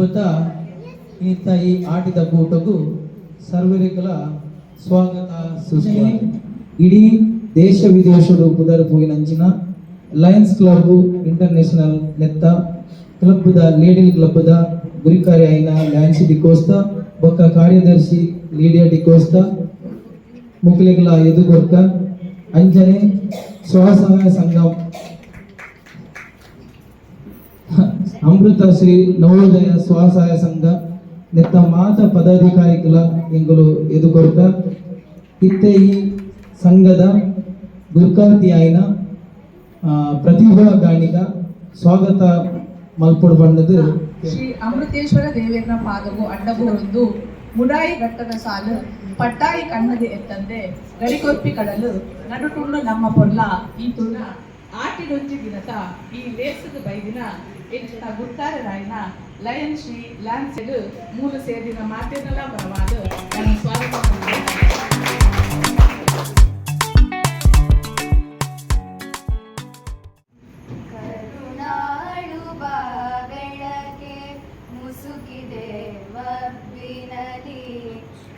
ಎಂಬುತ್ತ ಈತ ಈ ಆಟಿದ ಕೂಟಗೂ ಸರ್ವರಿಗಳ ಸ್ವಾಗತ ಸುಸ್ವಾಗತ. ಇಡೀ ದೇಶ ವಿದೇಶಡು ಕುದರ ಪೋಯಿನಂಚಿನ ಲಯನ್ಸ್ ಕ್ಲಬ್ ಇಂಟರ್ನ್ಯಾಷನಲ್ ನೆತ್ತ ಕ್ಲಬ್ದ ಲೇಡಿಲ್ ಕ್ಲಬ್ದ ಗುರಿಕಾರಿ అయిన ಲ್ಯಾನ್ಸಿ ಡಿಕೋಸ್ತಾ ಬೊಕ್ಕ ಕಾರ್ಯದರ್ಶಿ ಲೀಡಿಯಾ ಡಿಕೋಸ್ತಾ ಮುಕ್ಲಿಗಳ ಎದುಗೊರ್ಕ ಅಂಜನೆ ಸ್ವಸಹಾಯ ಸಂಘ ಅಮೃತ ಶ್ರೀ ನವೋದಯ ಸ್ವಸಹಾಯ ಸಂಘ ನೆತ್ತ ಮಾತ ಪದಾಧಿಕಾರಿಗಳ ಎಂಗಳು ಎದುಗೊರ್ಕ ಇತ್ತೆ ಈ ಸಂಘದ ಗುರುಕಾರ್ತಿ ಆಯ್ನ ಪ್ರತಿಭಾ ಗಾಣಿಗ ಸ್ವಾಗತ ಮಲ್ಪೊಡು ಬಣ್ಣದ ಶ್ರೀ ಅಮೃತೇಶ್ವರ ದೇವೇಂದ್ರ ಪಾದವು ಅಡ್ಡಬುರೊಂದು ಮುಡಾಯಿ ಘಟ್ಟದ ಸಾಲು ಪಟ್ಟಾಯಿ ಕಣ್ಣದೆ ಎತ್ತಂದೆ ಗಡಿಕೊಪ್ಪಿ ಕಡಲು ನಡುಟುಂಡು ನಮ್ಮ ಪೊರ್ಲ ಈ ತುಳ್ಳ ಆಟಿಡೊಂಜಿ ದಿನದ ಈ ಲೇಸದ ಬೈದಿನ ಹೆಚ್ಚಿನ ಗುಟ್ಟಾರರಾಯಿನ ಲಯನ್ ಶ್ರೀ ಲ್ಯಾನ್ಸೆಡ್ ಮೂಲ ಸೇರಿನ ಮಾತೆನಲ್ಲ ಬರವಾದ ನನ್ನ ಸ್ವಾಗತ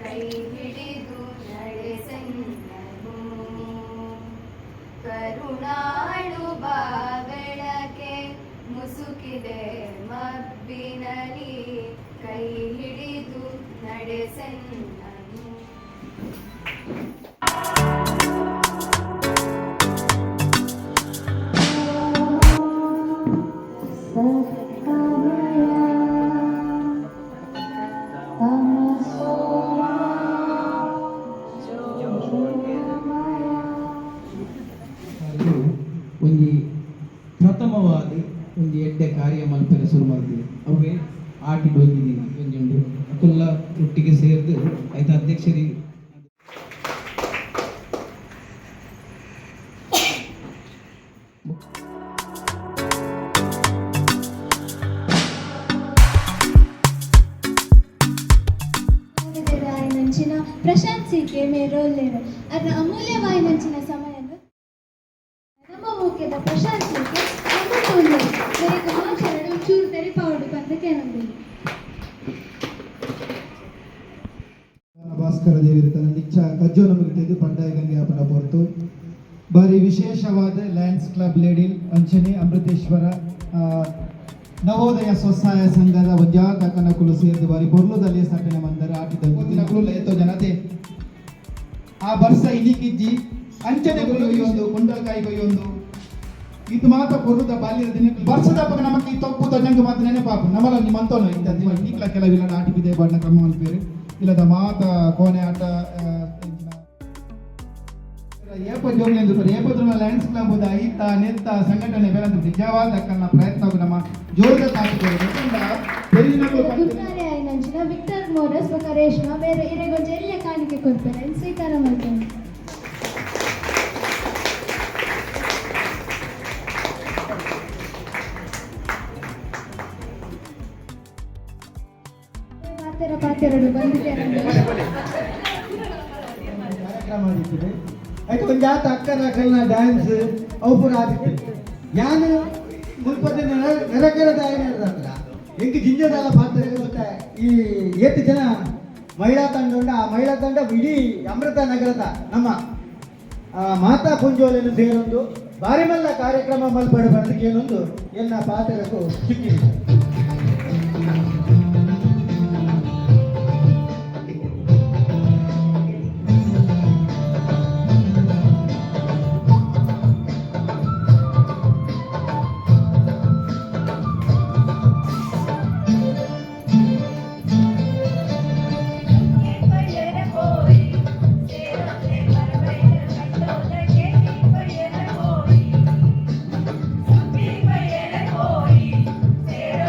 ಕೈ ಹಿಡಿದು ನಡೆಸೆನ್ನನು ಕರುಣಾಳು ಬಾ ಬೆಳಕೆ ಮುಸುಕಿದೆ ಮಬ್ಬಿನಲಿ ಕೈ ಹಿಡಿದು ನಡೆಸೆನ್ನನು. ಒಂಜಿ ಪ್ರಥಮವಾದ ಒಂಜಿ ಎಡ್ಡೆ ಕಾರ್ಯ ಮಲ್ಪೆರೆ ಶುರು ಮಾಡ್ತೀವಿ ಅವೇ ಆಟಿಡ್ ಒಂದಿದ್ದೀನಿ ಒಂಜುಂಡು ಅಕುಲ್ಲ ಒಟ್ಟಿಗೆ ಸೇರ್ದು ಐತ ಅಧ್ಯಕ್ಷರಿ ಪ್ರಶಾಂತ್ ಸಿಕೆ ಮೇರೋಲ್ಲೇರು ಅದರ ಅಮೂಲ್ಯವಾಯಿನಂಚಿನ ಸಮಯವನ್ನು ನಮ್ಮ ಮುಖ್ಯದ ಪ್ರಶಾಂತ್ ಸಿಕೆ ನಮ್ಮ ಬೇಗ ಮಾಚರಡು ಚೂರು ತೆರಿಪಾವಡು ಬಂದಕ್ಕೆ ನಂಬಿದೆ ಭಾಸ್ಕರ ದೇವಿ ತನ್ನ ನಿಚ್ಚ ಕಜ್ಜೋ ನಮಗೆ ತೆಗೆದು ಬಂಡಾಯ ಗಂಗೆ ಹಬ್ಬನ ಹೊರತು ಬಾರಿ ವಿಶೇಷವಾದ ಲಯನ್ಸ್ ಕ್ಲಬ್ ಲೇಡಿಲ್ ಅಂಚನೆ ಅಮೃತೇಶ್ವರ ನವೋದಯ ಸ್ವಸಹಾಯ ಸಂಘದ ಒಂಜಾಕ ಕನಕುಲು ಸೇರಿದ ಬಾರಿ ಬೊರ್ಲುದಲ್ಲಿ ಸಟ್ಟನೆ ಮಂದರ ಆಟಿದ ನಕಲು ಲಯತೋ ಜನತೆ ಆ ಬರ್ಸ ಇಲಿಕಿಜ್ಜಿ ಅಂಚನೆ ಕೊಯ್ಯೊಂದು ಕುಂಡಲಕಾಯಿ ಕೊಯ್ಯೊಂದು ಇದು ಮಾತ್ರ ಕೊರುದ ಬಾಲ್ಯದ ದಿನ ಬರ್ಸದ ಪಕ್ಕ ನಮಗೆ ಈ ತಪ್ಪು ತಜಂಗ ಮಾತ್ರ ನೆನಪಾಪ ನಮ್ಮಲ್ಲ ನಿಮ್ಮಂತೋನು ಇದ್ದ ಇನ್ನಿಕ್ಲ ಕೆಲವಿಲ್ಲ ಆಟಿ ಬಿದೆ ಬಣ್ಣ ಕ್ರಮವನ್ನು ಬೇರೆ ಇಲ್ಲದ ಮಾತ ಕೋಣೆ ಆಟ ಏಪ ಜೋಗ್ಲೆಂದು ಏಪದ್ರ ಲಯನ್ಸ್ ಕ್ಲಬ್ ಐತ ನೆತ್ತ ಸಂಘಟನೆ ಬೇರಂತ ನಿಜವಾದ ಕನ್ನ ಪ್ರಯತ್ನ ನಮ್ಮ ಜೋರದ ನಂಚಿನ ವಿಕ್ಟರ್ ಮೋರಸ್ ಬೊಕ ರೇಷ್ಮಾ ಬೇರೆ ಇರೆಗೊಂಜ ಎಲ್ಲಿಯ ಕಾಣಿಕೆ ಕೊಡ್ತಾರೆ ಸ್ವೀಕಾರ ಮಾಡ್ತೇನೆ. ಪಾತೆರಡು ಬಂದಿದ್ದಾರೆ ಕಾರ್ಯಕ್ರಮ ಆದಿತ್ತಿದೆ ಆಯ್ತು ಒಂದು ಜಾತ ಅಕ್ಕನ ಕಲ್ನ ಡ್ಯಾನ್ಸ್ ಅವು ಪೂರ ಆದಿತ್ತು ಯಾನು ಮುಲ್ಪದ ನೆರಕರದ ಹತ್ರ ಹೆಂಗೆ ಜಿಂಜದಾಲ ಪಾತ್ರ ಗೊತ್ತಾ ಈ 8 ಜನ ಮಹಿಳಾ ತಂಡ ಉಂಟು. ಆ ಮಹಿಳಾ ತಂಡ ಇಡೀ ಅಮೃತ ನಗರದ ನಮ್ಮ ಮಾತಾ ಪುಂಜೋಲೆಯನ್ನು ಸೇರೊಂದು ಬಾರಿ ಮಲ್ಲ ಕಾರ್ಯಕ್ರಮ ಮಲ್ಪಡ ಬಂದಕ್ಕೆ ಏನೊಂದು ಎಲ್ಲ ಪಾತ್ರಕ್ಕೂ ಸಿಕ್ಕಿದೆ. ಸೇರೋ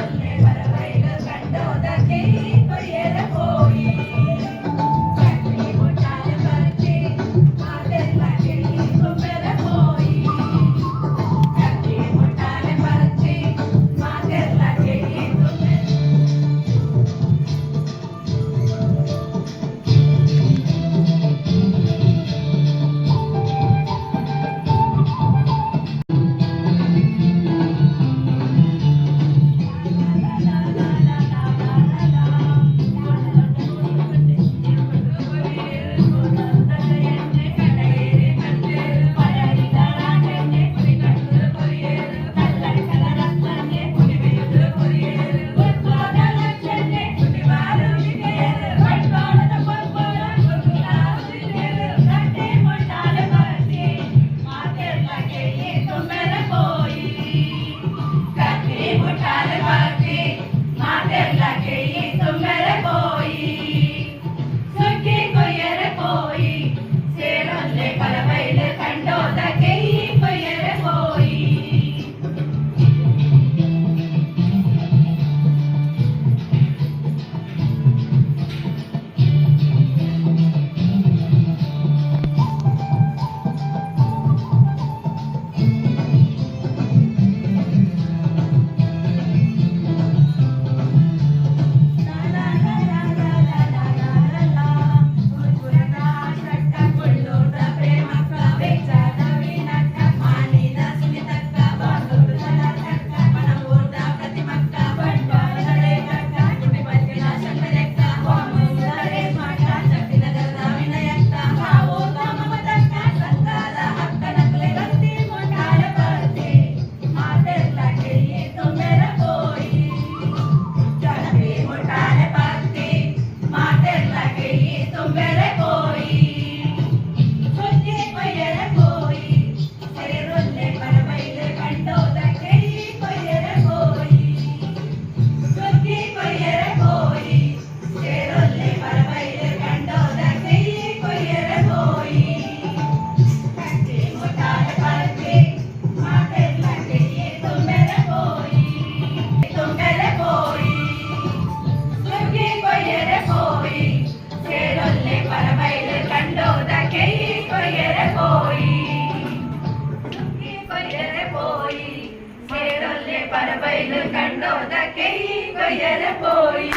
ಬೈಲು ಕಂಡೋದಕ್ಕೆ ಕೊಯ್ಯರೆ ಪೋಯಿ.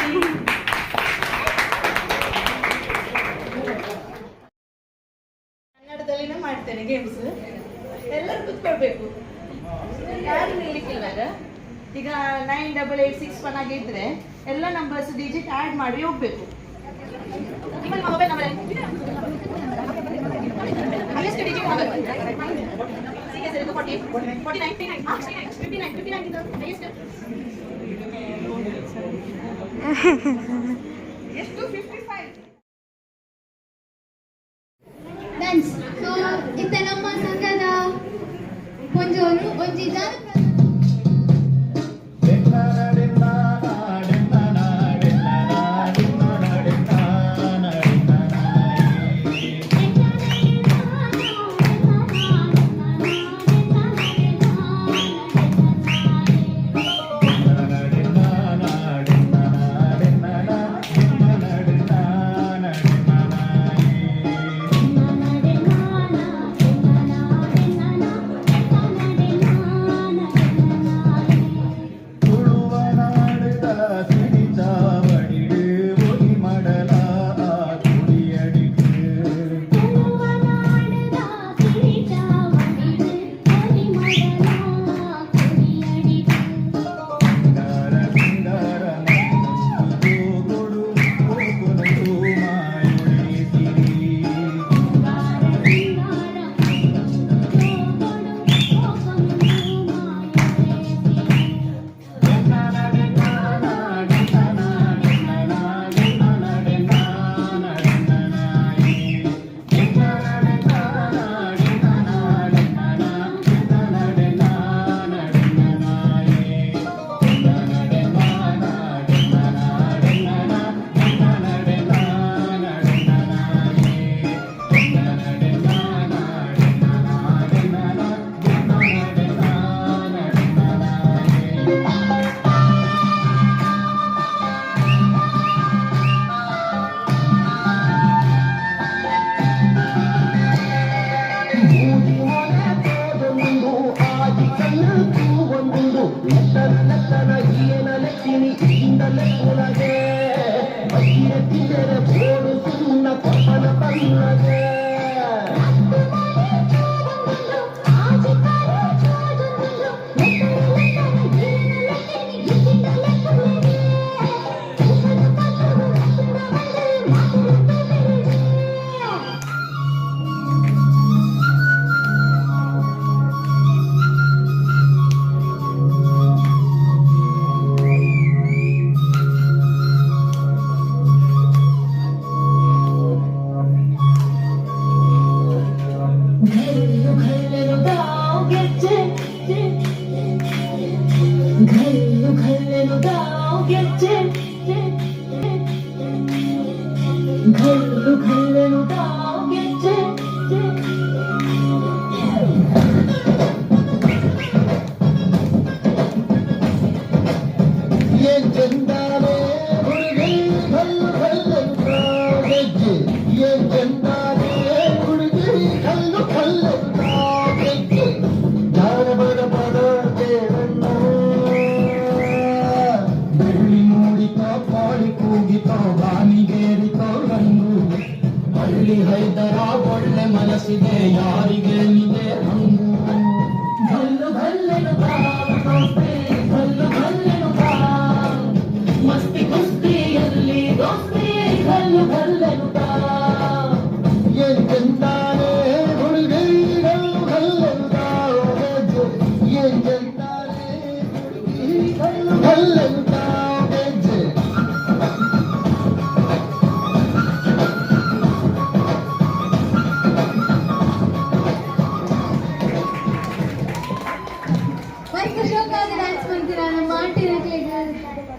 ಕನ್ನಡದಲ್ಲಿನೇ ಮಾಡ್ತೇನೆ ಗೇಮ್ಸ್. ಎಲ್ಲರೂ ಕುತ್ಕೊಳ್ಬೇಕು, ಯಾರು ನಿಲ್ಲಿಕ್ಕಿಲ್ಲಾಗ. ಈಗ 9886 ಆಗಿದ್ರೆ ಎಲ್ಲ ನಂಬರ್ಸ್ ಡಿಜಿಟ್ ಆ್ಯಡ್ ಮಾಡಿ ಹೋಗ್ಬೇಕು. ನಿಮ್ಮಲ್ಲಿ mobile number highest digit number. CS 40 49 59 ಇದು highest. ಎಷ್ಟು 55. ಡ್ಯಾನ್ಸ್. ಸೊ ಇತ್ತ ನಮ್ಮ ಸಂಘದ ಪೊಂಜೋರು ಒಂಜಿ ಜಾನಪದ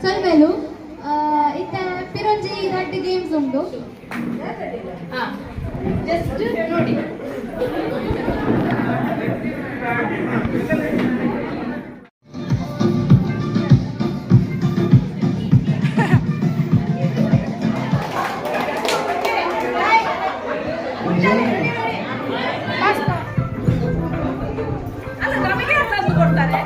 ಸೊಲ್ಮೇಲು ಇತ್ತ ಪಿರೊಂಜಿ ರಡ್ಡ್ ಗೇಮ್ಸ್ ಉಂಟು. ಜಸ್ಟ್ ನೋಡಿ. ಅಲ್ಲ ನಮಗೆ ತಂದು ಕೊಡ್ತಾರೆ.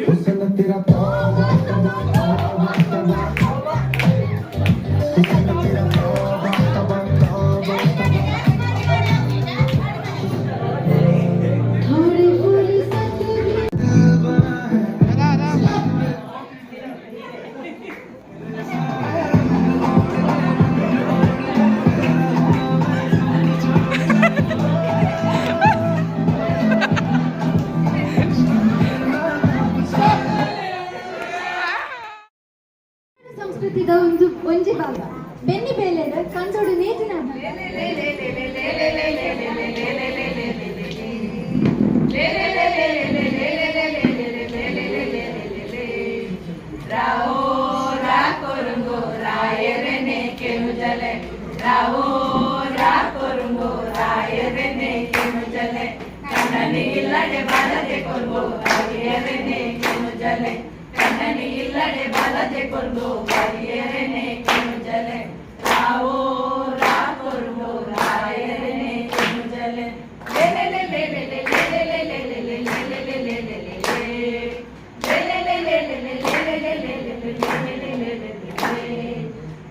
हुस्न तेरा तौबा तौबा तौबा तौबा हुस्न तेरा तौबा तौबा तौबा थोड़ी फूली सतरी ಸಂಸ್ಕೃತಿದ ಒಂದು ಒಂಜಿ ಭಾಗ ಬೆನ್ನಿ ಬೇಲೆಡ ಕಂಡೋಡು ನೇತಿನ ರಾವೋ ರಾಕೊರುಂಗೋ ರಾಯರನೆ ಕೆನುಜಲೆ ರಾವೋ ರಾಕೊರುಂಗೋ ರಾಯರನೆ ಕೆನುಜಲೆ ಕಣ್ಣನಿ ಇಲ್ಲಡೆ ಬಾಲದೆ ಕೊರ್ಗೋ ರಾಯರನೆ ಕೆನುಜಲೆ ಕಣ್ಣನಿ ಇಲ್ಲಡೆ ಬಾಲದೆ ಕೊರ್ಗೋ ರಾಯರನೆ ಕೆನುಜಲೆ ರಾವೋ ರಾಕೊರುಂಗೋ ರಾಯರನೆ ಕೆನುಜಲೆ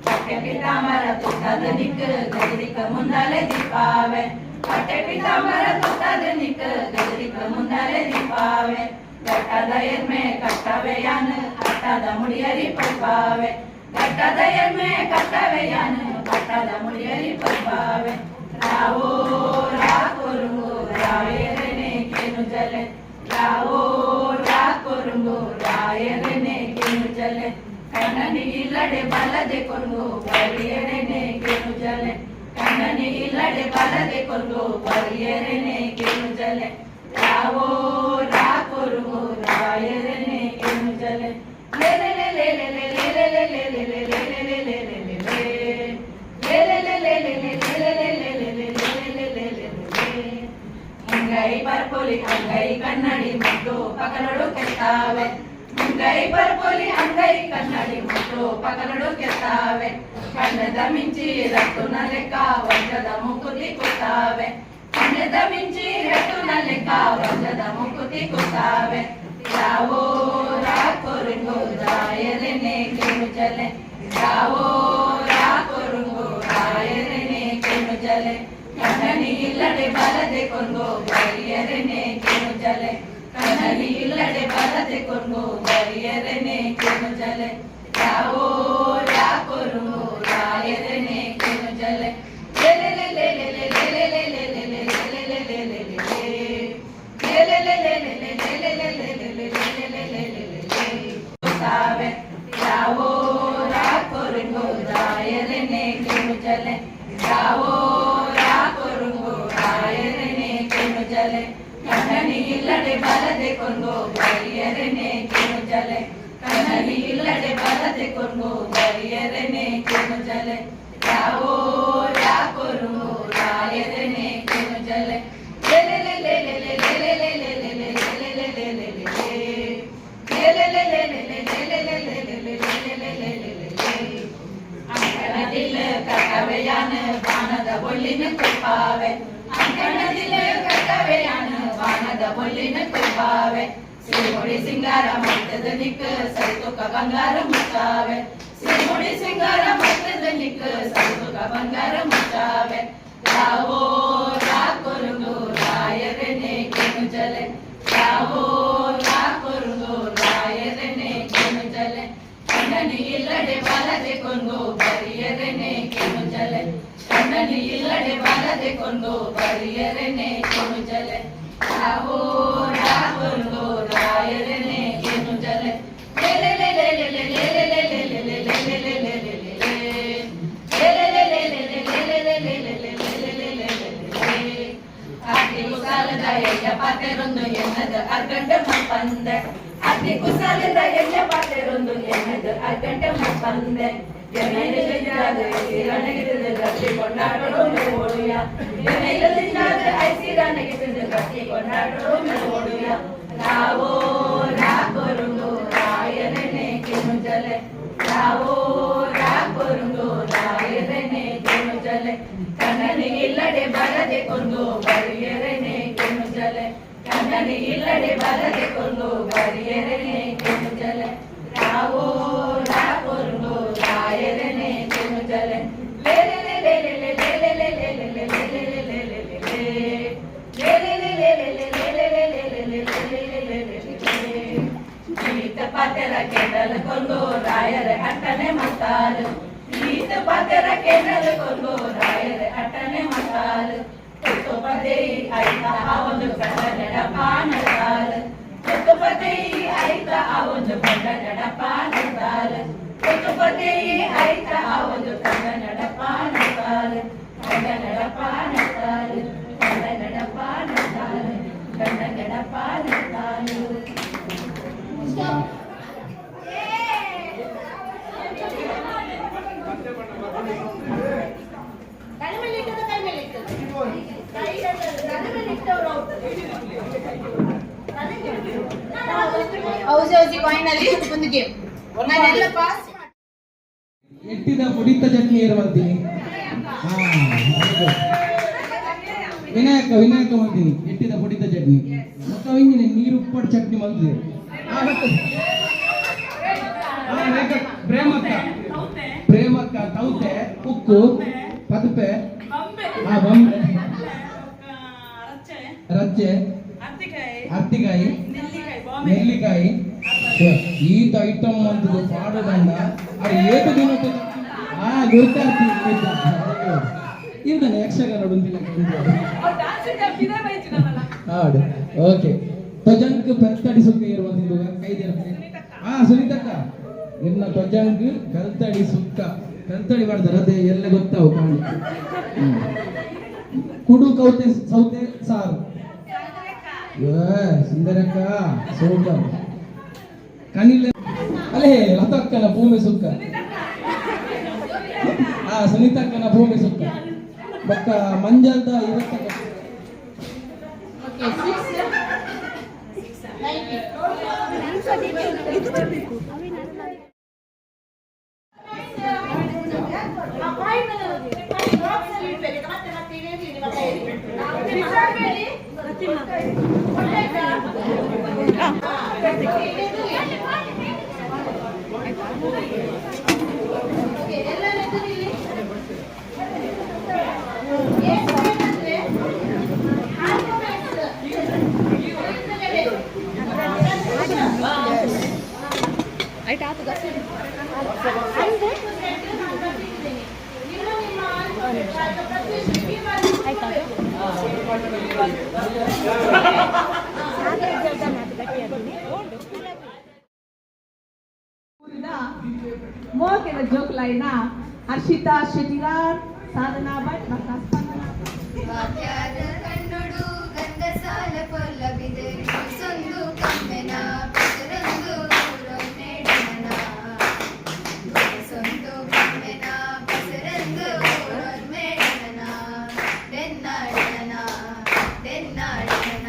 ಪಟ್ಟೆ ಪಿತಾಂಬರ ತುಟ್ಟದ ನಿಕ್ಕ ಗಜರಿಕ ಮುಂದಲೆ ದೀಪಾವೆ ಪಟ್ಟೆ ಪಿತಾಂಬರ ತುಟ್ಟದ ನಿಕ್ಕ ಗಜರಿಕ ಮುಂದಲೆ ದೀಪಾವೆ ಘಟ್ಟದ ಎಮ್ಮೆ ಕಟ್ಟವೆಯಾನ ಕಟ್ಟದ ಮುಡಿಯರಿ ಪಲ್ಪಾವೆ ಘಟ್ಟದ ಎಮ್ಮೆ ಕಟ್ಟವೆಯಾನ ಕಟ್ಟದ ಮುಡಿಯರಿ ಪಲ್ಪಾವೆ ರಾವೋ ರಾಕೊರುಂಗೋ ರಾಯರನೆ ಕೆನುಜಲೆ ರಾವೋ ರಾಕೊರುಂಗೋ ರಾಯರನೆ ಕೆನುಜಲೆ ಕಣ್ಣನಿ ಇಲ್ಲಡೆ ಬಲದೆ ಕೊರ್ಗೋ ಬರಿಯರನೆ ಕೆನುಜಲೆ ಕಣ್ಣನಿ ಇಲ್ಲಡೆ ಬಲದೆ ಕೊರ್ಗೋ ಬರಿಯರನೆ ಕೆನುಜಲೆ ರಾವೋ ರಾಕೊರುಂಗೋ ರಾಯರನೆ ಕೆನುಜಲೆ ಮುಂಗೈ ಬರ್ಪೋಲಿ ಅಂಗೈ ಕನ್ನಡಿ ಮುಟ್ಟು ಪಕಲಡು ಕೆತ್ತಾವೆ ಮುಂಗೈ ಬರ್ಪೋಲಿ ಅಂಗೈ ಕನ್ನಡಿ ಮುಟ್ಟು ಪಕಲಡು ಕೆತ್ತಾವೆ ಕಣ್ಣದ ಮಿಂಚಿ ರಟ್ಟುನ ಲೆಕ್ಕ ವಜ್ರದ ಮುಕುತಿ ಕುತ್ತಾವೆ ಕಣ್ಣದ ಮಿಂಚಿ ರಟ್ಟುನ ಲೆಕ್ಕ ವಜ್ರದ ಮುಕುತಿ ಕುತ್ತಾವೆ ರಾವೋ ರಾಕೊರುಂಗೋ ರಾಯರನೆ ಕೆನುಜಲೆ ರಾವೋ ರಾಕೊರುಂಗೋ ರಾಯರನೆ ಕೆನುಜಲೆ ಕಣ್ಣನಿ ಇಲ್ಲಡೆ ಬಲದೆ ಕೊಂಗೋ ಬರಿಯರನೆ ಕೆನುಜಲೆ ಕಣ್ಣನಿ ಇಲ್ಲಡೆ ಬಲದೆ ಕೊಂಗೋ ಬರಿಯರನೆ ಕೆನುಜಲೆ ರಾವೋ ರಾಕೊರುಂಗೋ ರಾಯರನೆ ಕೆನುಜಲೆ ರಾವೋ ರಾಕೊರುಂಗೋ ರಾಯರನೆ ಕೆನುಜಲೆ ರಾವೋ ರಾಕೊರುಂಗೋ ರಾಯರನೆ ಕೆನುಜಲೆ ಕಣ್ಣನಿ ಇಲ್ಲಡೆ ಬಲದೆ ಕೊಂಗೋ ಬರಿಯರನೆ ಕೆನುಜಲೆ ಕಣ್ಣನಿ ಇಲ್ಲಡೆ ಬಲದೆ ಕೊಂಗೋ ಬರಿಯರನೆ ಕೆನುಜಲೆ ರಾವೋ ರಾಕೊರುಂಗೋ ರಾಯರನೆ ಕೆನುಜಲೆ ಅಂಕಣದಿಲ್ಲ ಕಟ್ಟವೆಯಾನ ಬಾಣದ ಬೊಳ್ಳಿನ ಕೊಲ್ಪಾವೆ ಅಂಕಣದಿಲ್ಲ ಕಟ್ಟವೆಯಾನ ಬಾಣದ ಬೊಳ್ಳಿನ ಕೊಲ್ಪಾವೆ ಸಿರಿಮುಡಿ ಸಿಂಗಾರ ಮಟ್ಟದ ನಿಕ್ಕ ಸರಿತುಕ ಬಂಗಾರ ಮುಚ್ಚಾವೆ ಸಿರಿಮುಡಿ ಸಿಂಗಾರ ಮಟ್ಟದ ನಿಕ್ಕ ಸರಿತುಕ ಬಂಗಾರ ಮುಚ್ಚಾವೆ ರಾವೋ ರಾಕೊರುಂಗೋ ರಾಯರನೆ ಕೆನುಜಲೆ ರಾವೋ ರಾಕೊರುಂಗೋ ರಾಯರನೆ ಕೆನುಜಲೆ ಕಣ್ಣನಿ ಇಲ್ಲಡೆ ಬಲದೆ ಕೊಂಗೋ ಬರಿಯರನೆ ಕೆನುಜಲೆ ಕಣ್ಣನಿ ಇಲ್ಲಡೆ ಬಲದೆ ಕೊಂಗೋ ಬರಿಯರನೆ ಕೆನುಜಲೆ ರಾವೋ ರಾಕೊರುಂಗೋ ರಾಯರನೆ ಕೆನುಜಲೆ ಅತಿ ಕುಸಾಲದ ಎಯ್ಯ ಪಾತೆರೊಂದು ಎನ್ನದ ಅರ್ಗಂಟ ಮಪ್ಪಂದೆ ಅತಿ ಕುಸಾಲದ ಎಯ್ಯ ಪಾತೆರೊಂದು ಎನ್ನದ ಅರ್ಗಂಟ ಮಪ್ಪಂದೆ ಎನೈಲದಿಂದಾದ ಐಸಿರಾನಗಿದ ಗಟ್ಟಿ ಕೊಂಡಾಡೋ ಮೆಲುವೊಡುಯ ಎನೈಲದಿಂದಾದ ಐಸಿರಾನಗಿದ ಗಟ್ಟಿ ಕೊಂಡಾಡೋ ಮೆಲುವೊಡುಯ ರಾವೋ ರಾಕೊರುಂಗೋ ರಾಯರನೆ ಕೆನುಜಲೆ ರಾವೋ ರಾಕೊರುಂಗೋ ರಾಯರನೆ ಕೆನುಜಲೆ ಕಣ್ಣನಿ ಇಲ್ಲಡೆ ಬಲದೆ ಕೊಂಗೋ ಬರಿಯರನೆ ಕೆನುಜಲೆ ಕಣ್ಣನಿ ಇಲ್ಲಡೆ ಬಲದೆ ಕೊಂಗೋ ಬರಿಯರನೆ ಈತ ಪಾತೆರ ಕೆಂಡಲು ಕೊಂಡು ರಾಯರೆ ಅಟ್ಟನೆ ಮತ್ತಾಲು ಈತ ಪಾತೆರ ಕೆಂಡಲು ಕೊಂಡು ರಾಯರೆ ಅಟ್ಟನೆ ಮತ್ತಾಲು ತುಪ್ಪದೇ ಆಯ್ತ ಆ ಒಂದು ಕನ್ನಡ ಪಾನದಾಲು ತುಪ್ಪದೇ ಆಯ್ತ ಆ ಒಂದು ಕನ್ನಡ ಪಾನದಾಲು ತುಪ್ಪದೇ ಆಯ್ತ ಆ ಒಂದು ಕನ್ನಡ ಪಾನದಾಲು ಕನ್ನಡ ಪಾನದಾಲು ಕನ್ನಡ ಪಾನದಾಲು ಕನ್ನಡ ಪಾನದಾಲು. ಹೌಸಿ ಫೈನಲಿ ಒಂದು ಗೇಮ್ ನಾನೆಲ್ಲ ಪಾಸ್ ಎಟ್ಟಿದ ಪುಡಿತ ಚಟ್ನಿ ಇರುವಂತೀನಿ. ವಿನಾಯಕ ಮಾಡ್ತೀನಿ ಎಟ್ಟಿದ ಪುಡಿತ ಚಟ್ನಿ ಮತ್ತೆ ಹಿಂಗಿನ ನೀರು ಉಪ್ಪಟ್ಟು ಚಟ್ನಿ ಮಾಡ್ತೀವಿ. ಪ್ರೇಮಕ್ಕ ತೌತೆ ಉಕ್ಕು ಪದಪೆ ಬೊಂಬೆ ರಜ್ಜೆ ಹತ್ತಿಕಾಯಿ ನೆಲ್ಲಿಕಾಯಿ ಈತ ಐಟಮ್ ಅಂತದ್ದು ಪಾಡೋದಂಡ ಅದು ಏಕ ದಿನ ಗುರುತಾಗ್ತಿದ್ದಾನೆ ಯಕ್ಷಗಾನ ಹಾಡು ಓಕೆ ತ್ವಜಂಕ್ ಬೆಲ್ತಡಿ ಸುಕ್ಕ ಇರುವಂತಿದ್ದು ಕೈದಿರ ಸುನೀತಕ್ಕ ಇನ್ನ ತ್ವಜಂಕ್ ಕಲ್ತಡಿ ಸುಕ್ಕ ಕಲ್ತಡಿ ಮಾಡ್ತಾರೆ ಅದೇ ಎಲ್ಲ ಗೊತ್ತಾವು ಕಾಣಿ ಕುಡು ಕೌತೆ ಸೌತೆ ಸಾರು ಸುಂದರಕ್ಕ ಸೂಪರ್ ಕನಿಲೆ ಅಲ್ಲೇ ಲತಕ್ಕನ ಭೂಮಿ ಸುಕ್ಕ ಸುನೀತಕ್ಕನ ಭೂಮಿ ಸುಕ್ಕ ಬಕ್ಕ ಮಂಜಲ್ದ ಇವತ್ತ ಮೋಕೆನ ಜೋಕ್ಲೈನ ಹರ್ಷಿತಾ ಶೆಟ್ಟಿಗಾರ್ ಸಾಧನಾ ಭಟ್ ಮತ್ತು ಸ್ಪಂದನಾ ವಾಕ್ಯಾದ ಕಣ್ಣುಡು ಗಂಧ ಸಾಲ ಪೊಲ್ಲವಿದೆ ಸೊಂದು ಕಮ್ಮೆನ ಪಸರಂದು ಊರೊನ್ನೆಡನ ಸೊಂದು ಕಮ್ಮೆನ ಪಸರಂದು ಊರೊನ್ನೆಡನ ದೆನ್ನಾಡನ ದೆನ್ನಾಡನ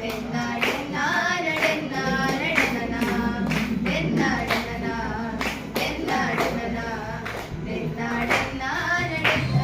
ದೆನ್ನಾಡನ ನಡೆನ್ನ ನಡನನ ದೆನ್ನಾಡನ ದೆನ್ನಾಡನ ದೆನ್ನಾಡನ ನಡೆನ್ನ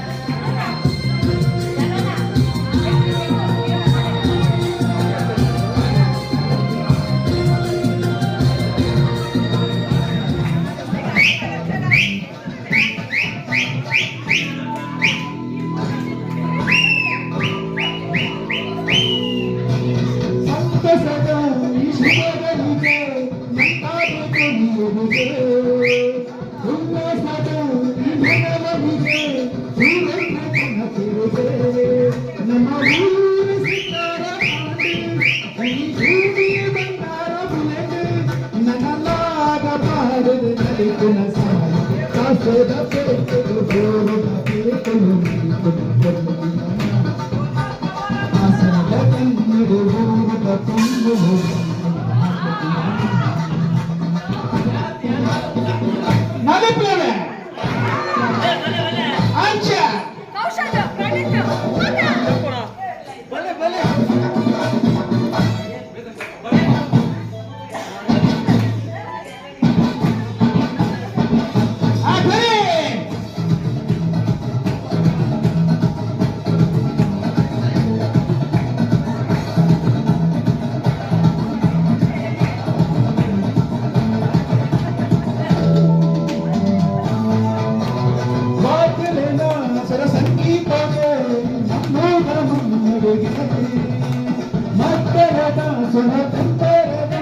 ಮಕ್ಕಳದ ಸುರ ತಂದರದ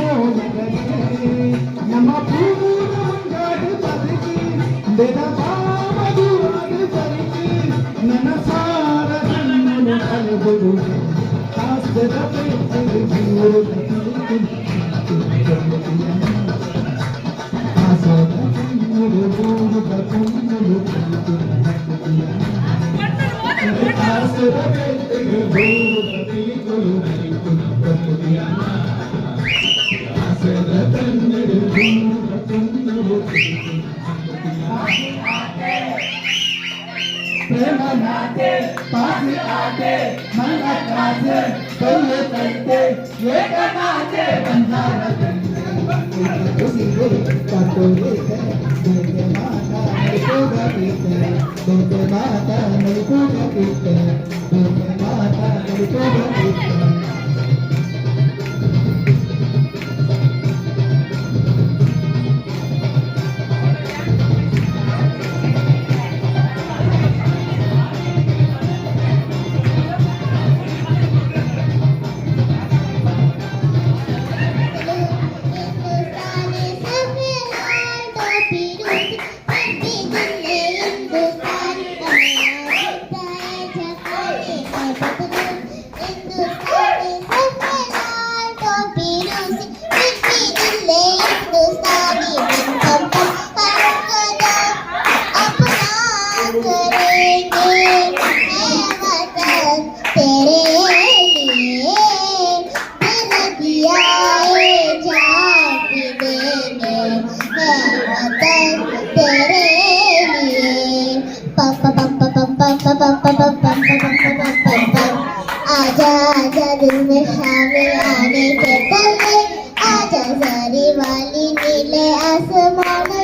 ಪೋಲಗರೆ ನಮ್ಮ ಪೂರಂಗಾಡು ಬದುಕಿ ಬೆದ ಬಾಮದುವಾಡು ಬದುಕಿ ನನ್ನ ಸಾರ ಕಣ್ಣು ಕಳೆದು ಹಾಸ್ಯದ ಬೆಟ್ಟರು ದೂರದ ಹಾಸದ ಕಣ್ಣುಗಳು ದೂರದ ಕಣ್ಣುಗಳು ಹಾಸದ ಬೆಟ್ಟರು ದೂರದ ಪಿಲಿಗಳು ಹಾಸದ ಕಣ್ಣುಗಳು ದೂರದ ಕಣ್ಣುಗಳು ಪ್ರೇಮ ನಾತೆ ಪಾಸಿ ಆತೆ ಮಲ್ಲ ಕಾತೆ ಕಲ್ಲು ಕೈತೆ ಏಕನಾತೆ ಬಂಧಾರ ಸಿಗು ಪಟೋಲೆ ಬೇಟೆ ಮಾತಾ ನೈಕೋಗ ಪೀತೆ ಬೇಟೆ ಮಾತಾ ನೈಕೋಗ ಪೀತೆ ಬೇಟೆ ಮಾತಾ ನೈಕೋಗ ಪೀತೆ आजा आजा दिल में शामिल आने के पहले आजा सारी वाली नीले आसमान